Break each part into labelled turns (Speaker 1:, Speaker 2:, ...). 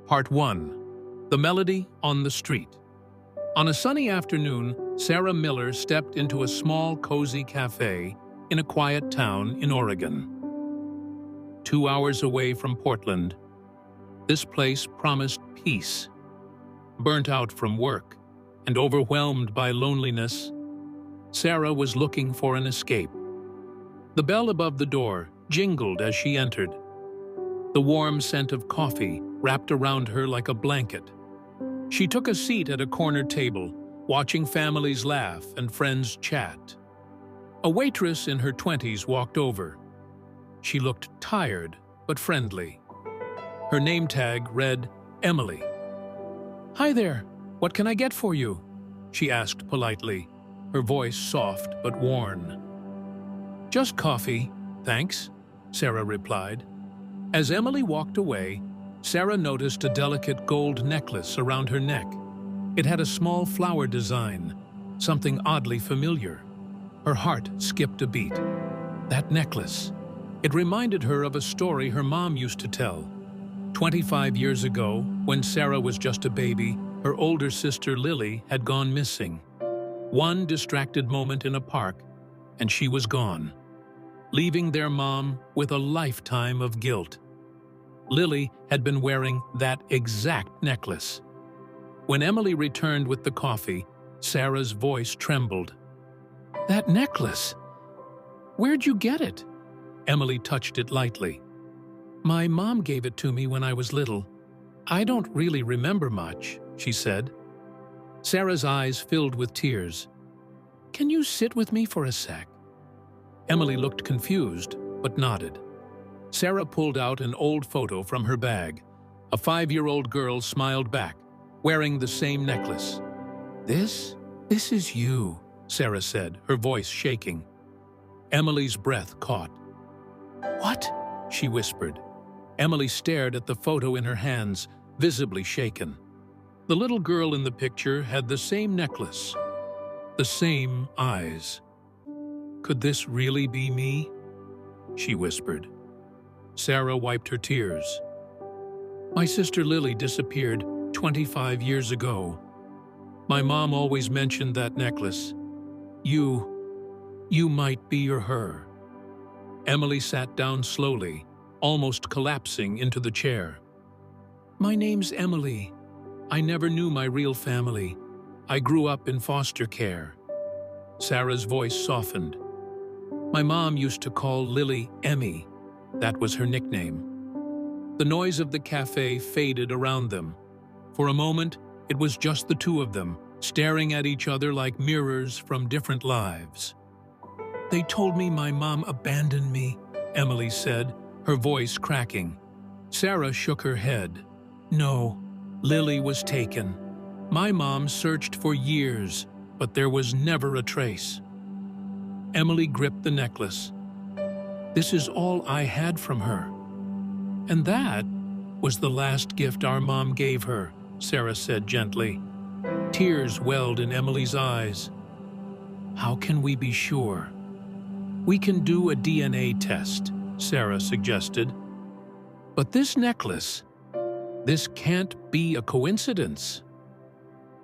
Speaker 1: Part 1. The Melody on the Street. On a sunny afternoon, Sarah Miller stepped into a small, cozy cafe in a quiet town in Oregon. 2 hours away from Portland, this place promised peace. Burnt out from work and overwhelmed by loneliness, Sarah was looking for an escape. The bell above the door jingled as she entered. The warm scent of coffee wrapped around her like a blanket. She took a seat at a corner table, watching families laugh and friends chat. A waitress in her 20s walked over. She looked tired but friendly. Her name tag read Emily. "Hi there, what can I get for you?" she asked politely, her voice soft but worn. "Just coffee, thanks," Sarah replied. As Emily walked away, Sarah noticed a delicate gold necklace around her neck. It had a small flower design, something oddly familiar. Her heart skipped a beat. That necklace. It reminded her of a story her mom used to tell. 25 years ago, when Sarah was just a baby, her older sister Lily had gone missing. One distracted moment in a park, and she was gone, leaving their mom with a lifetime of guilt. Lily had been wearing that exact necklace. When Emily returned with the coffee, Sarah's voice trembled. "That necklace! Where'd you get it?" Emily touched it lightly. "My mom gave it to me when I was little. I don't really remember much," she said. Sarah's eyes filled with tears. "Can you sit with me for a sec?" Emily looked confused, but nodded. Sarah pulled out an old photo from her bag. A 5-year-old girl smiled back, wearing the same necklace. This is you," Sarah said, her voice shaking. Emily's breath caught. "What?" she whispered. Emily stared at the photo in her hands, visibly shaken. The little girl in the picture had the same necklace, the same eyes. "Could this really be me?" she whispered. Sarah wiped her tears. "My sister Lily disappeared 25 years ago. My mom always mentioned that necklace. You might be her." Emily sat down slowly, almost collapsing into the chair. "My name's Emily. I never knew my real family. I grew up in foster care." Sarah's voice softened. "My mom used to call Lily Emmy. That was her nickname." The noise of the cafe faded around them. For a moment, it was just the two of them, staring at each other like mirrors from different lives. "They told me my mom abandoned me," Emily said, her voice cracking. Sarah shook her head. "No, Lily was taken. My mom searched for years, but there was never a trace." Emily gripped the necklace. "This is all I had from her." "And that was the last gift our mom gave her," Sarah said gently. Tears welled in Emily's eyes. "How can we be sure?" "We can do a DNA test," Sarah suggested. "But this necklace, this can't be a coincidence."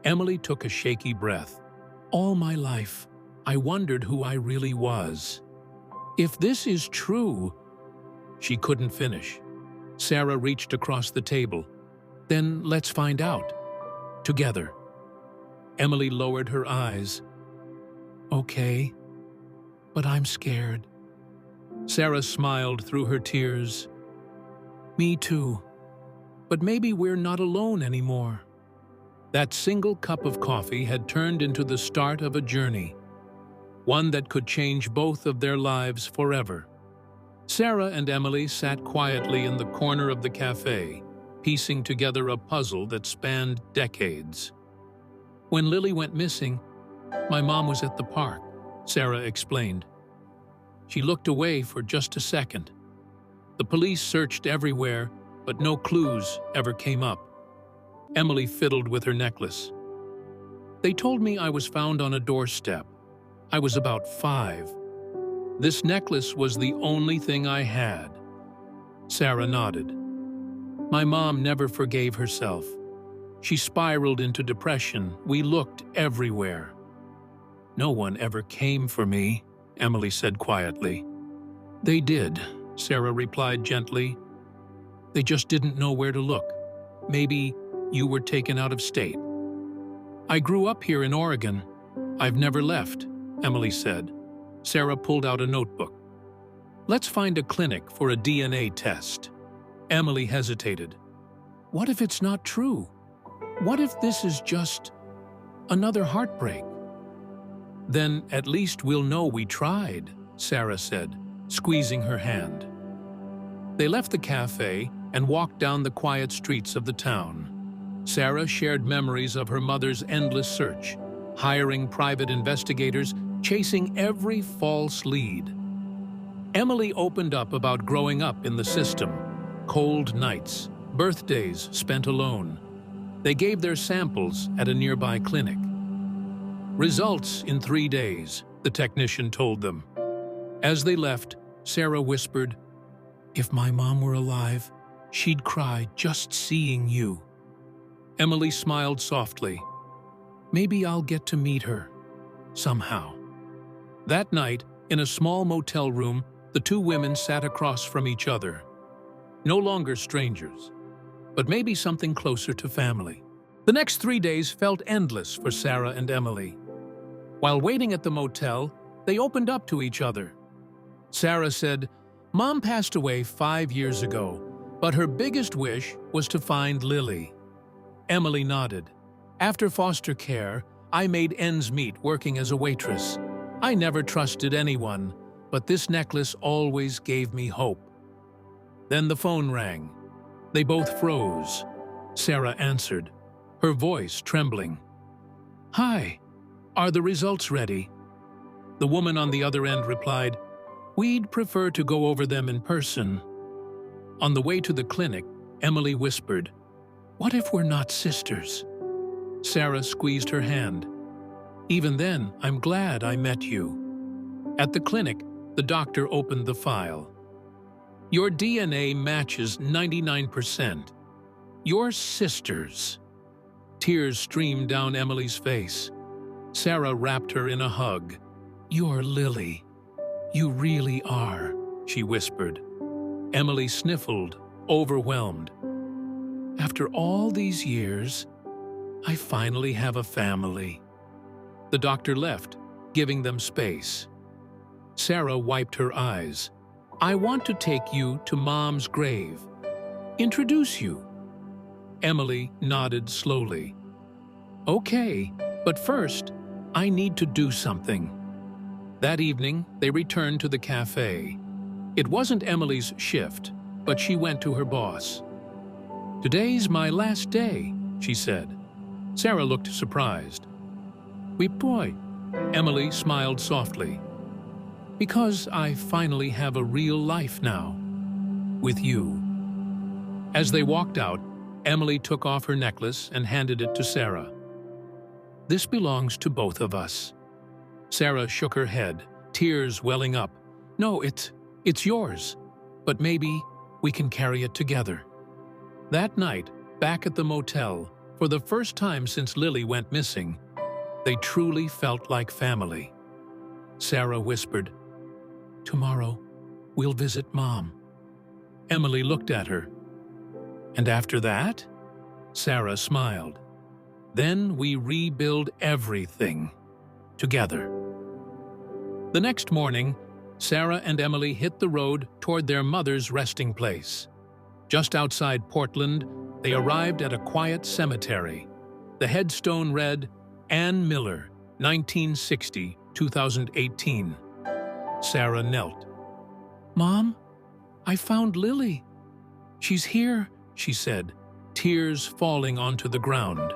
Speaker 1: Emily took a shaky breath. "All my life, I wondered who I really was. If this is true..." She couldn't finish. Sarah reached across the table. "Then let's find out. Together." Emily lowered her eyes. "Okay, but I'm scared." Sarah smiled through her tears. "Me too. But maybe we're not alone anymore." That single cup of coffee had turned into the start of a journey, one that could change both of their lives forever. Sarah and Emily sat quietly in the corner of the cafe, piecing together a puzzle that spanned decades. "When Lily went missing, my mom was at the park," Sarah explained. She looked away for just a second. "The police searched everywhere, but no clues ever came up." Emily fiddled with her necklace. "They told me I was found on a doorstep. I was about 5. This necklace was the only thing I had." Sarah nodded. My mom never forgave herself. She spiraled into depression. We looked everywhere. No one ever came for me, Emily said quietly. They did, Sarah replied gently. They just didn't know where to look. Maybe you were taken out of state. I grew up here in Oregon. I've never left, Emily said. Sarah pulled out a notebook. Let's find a clinic for a DNA test. Emily hesitated. What if it's not true? What if this is just another heartbreak? Then at least we'll know we tried, Sarah said, squeezing her hand. They left the cafe and walked down the quiet streets of the town. Sarah shared memories of her mother's endless search, hiring private investigators, chasing every false lead. Emily opened up about growing up in the system, cold nights, birthdays spent alone. They gave their samples at a nearby clinic. Results in 3 days, the technician told them. As they left, Sarah whispered, If my mom were alive, she'd cry just seeing you. Emily smiled softly. Maybe I'll get to meet her, somehow. That night, in a small motel room, the two women sat across from each other. No longer strangers, but maybe something closer to family. The next 3 days felt endless for Sarah and Emily. While waiting at the motel, they opened up to each other. Sarah said, Mom passed away 5 years ago, but her biggest wish was to find Lily. Emily nodded. After foster care, I made ends meet working as a waitress. I never trusted anyone, but this necklace always gave me hope. Then the phone rang. They both froze. Sarah answered, her voice trembling. Hi, are the results ready? The woman on the other end replied, We'd prefer to go over them in person. On the way to the clinic, Emily whispered, What if we're not sisters? Sarah squeezed her hand. Even then, I'm glad I met you. At the clinic, the doctor opened the file. Your DNA matches 99%. You're sisters. Tears streamed down Emily's face. Sarah wrapped her in a hug. You're Lily. You really are, she whispered. Emily sniffled, overwhelmed. After all these years, I finally have a family. The doctor left, giving them space. Sarah wiped her eyes. I want to take you to Mom's grave. Introduce you. Emily nodded slowly. Okay, but first, I need to do something. That evening, they returned to the cafe. It wasn't Emily's shift, but she went to her boss. Today's my last day, she said. Sarah looked surprised. Oui, boy. Emily smiled softly. Because I finally have a real life now. With you. As they walked out, Emily took off her necklace and handed it to Sarah. This belongs to both of us. Sarah shook her head, tears welling up. No, it's yours, but maybe we can carry it together. That night, back at the motel, for the first time since Lily went missing, they truly felt like family. Sarah whispered, Tomorrow, we'll visit Mom. Emily looked at her. And after that? Sarah smiled. Then we rebuild everything together. The next morning, Sarah and Emily hit the road toward their mother's resting place. Just outside Portland, they arrived at a quiet cemetery. The headstone read, Ann Miller, 1960-2018. Sarah knelt. Mom, I found Lily. She's here, she said, tears falling onto the ground.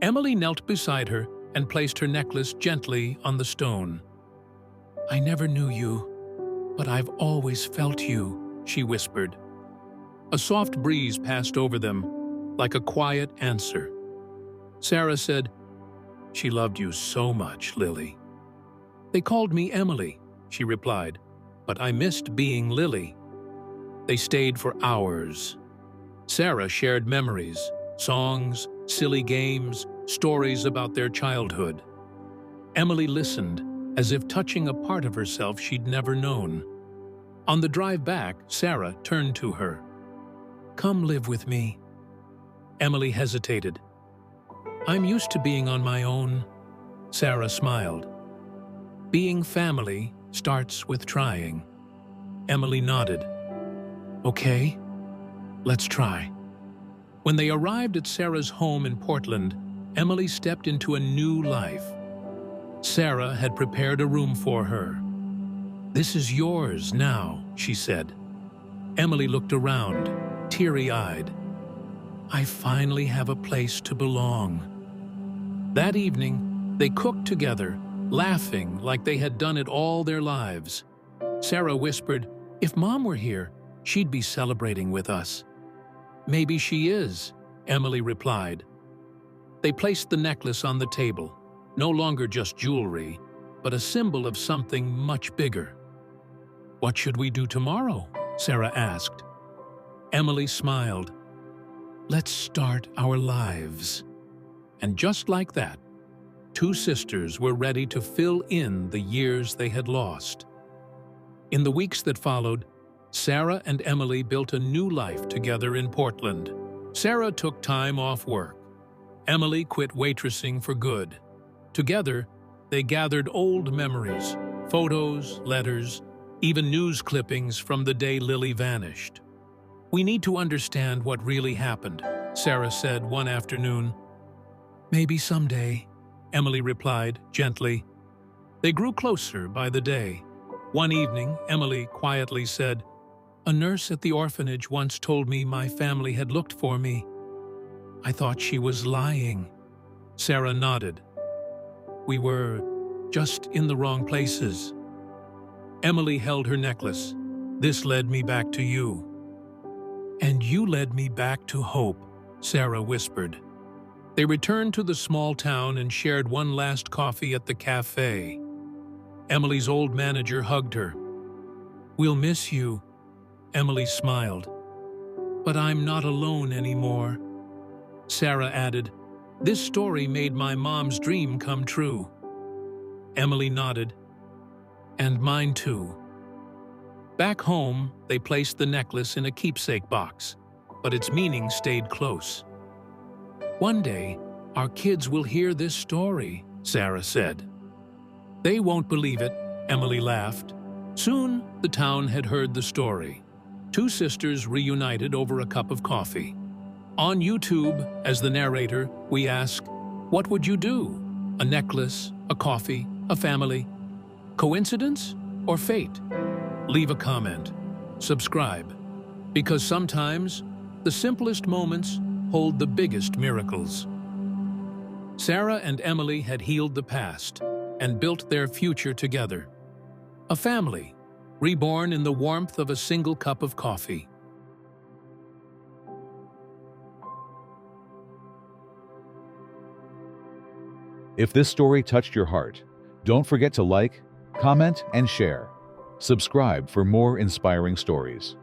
Speaker 1: Emily knelt beside her and placed her necklace gently on the stone. I never knew you, but I've always felt you, she whispered. A soft breeze passed over them, like a quiet answer. Sarah said, She loved you so much, Lily. They called me Emily, she replied, but I missed being Lily. They stayed for hours. Sarah shared memories, songs, silly games, stories about their childhood. Emily listened, as if touching a part of herself she'd never known. On the drive back, Sarah turned to her. "Come live with me." Emily hesitated. "I'm used to being on my own." Sarah smiled. "Being family starts with trying." Emily nodded. "Okay, let's try." When they arrived at Sarah's home in Portland, Emily stepped into a new life. Sarah had prepared a room for her. "This is yours now," she said. Emily looked around, teary-eyed. "I finally have a place to belong." That evening, they cooked together, laughing like they had done it all their lives. Sarah whispered, "If Mom were here, she'd be celebrating with us." "Maybe she is," Emily replied. They placed the necklace on the table, no longer just jewelry, but a symbol of something much bigger. "What should we do tomorrow?" Sarah asked. Emily smiled. "Let's start our lives." And just like that, two sisters were ready to fill in the years they had lost. In the weeks that followed, Sarah and Emily built a new life together in Portland. Sarah took time off work. Emily quit waitressing for good. Together, they gathered old memories, photos, letters, even news clippings from the day Lily vanished. "We need to understand what really happened," Sarah said one afternoon. "Maybe someday," Emily replied gently. They grew closer by the day. One evening, Emily quietly said, "A nurse at the orphanage once told me my family had looked for me. I thought she was lying." Sarah nodded. "We were just in the wrong places." Emily held her necklace. "This led me back to you." "And you led me back to hope," Sarah whispered. They returned to the small town and shared one last coffee at the cafe. Emily's old manager hugged her. "We'll miss you." Emily smiled. "But I'm not alone anymore." Sarah added, "This story made my mom's dream come true." Emily nodded. "And mine too." Back home, they placed the necklace in a keepsake box, but its meaning stayed close. "One day, our kids will hear this story," Sarah said. "They won't believe it," Emily laughed. Soon, the town had heard the story. Two sisters reunited over a cup of coffee. On YouTube, as the narrator, we ask, what would you do? A necklace, a coffee, a family? Coincidence or fate? Leave a comment. Subscribe. Because sometimes, the simplest moments hold the biggest miracles. Sarah and Emily had healed the past and built their future together. A family, reborn in the warmth of a single cup of coffee.
Speaker 2: If this story touched your heart, don't forget to like, comment, and share. Subscribe for more inspiring stories.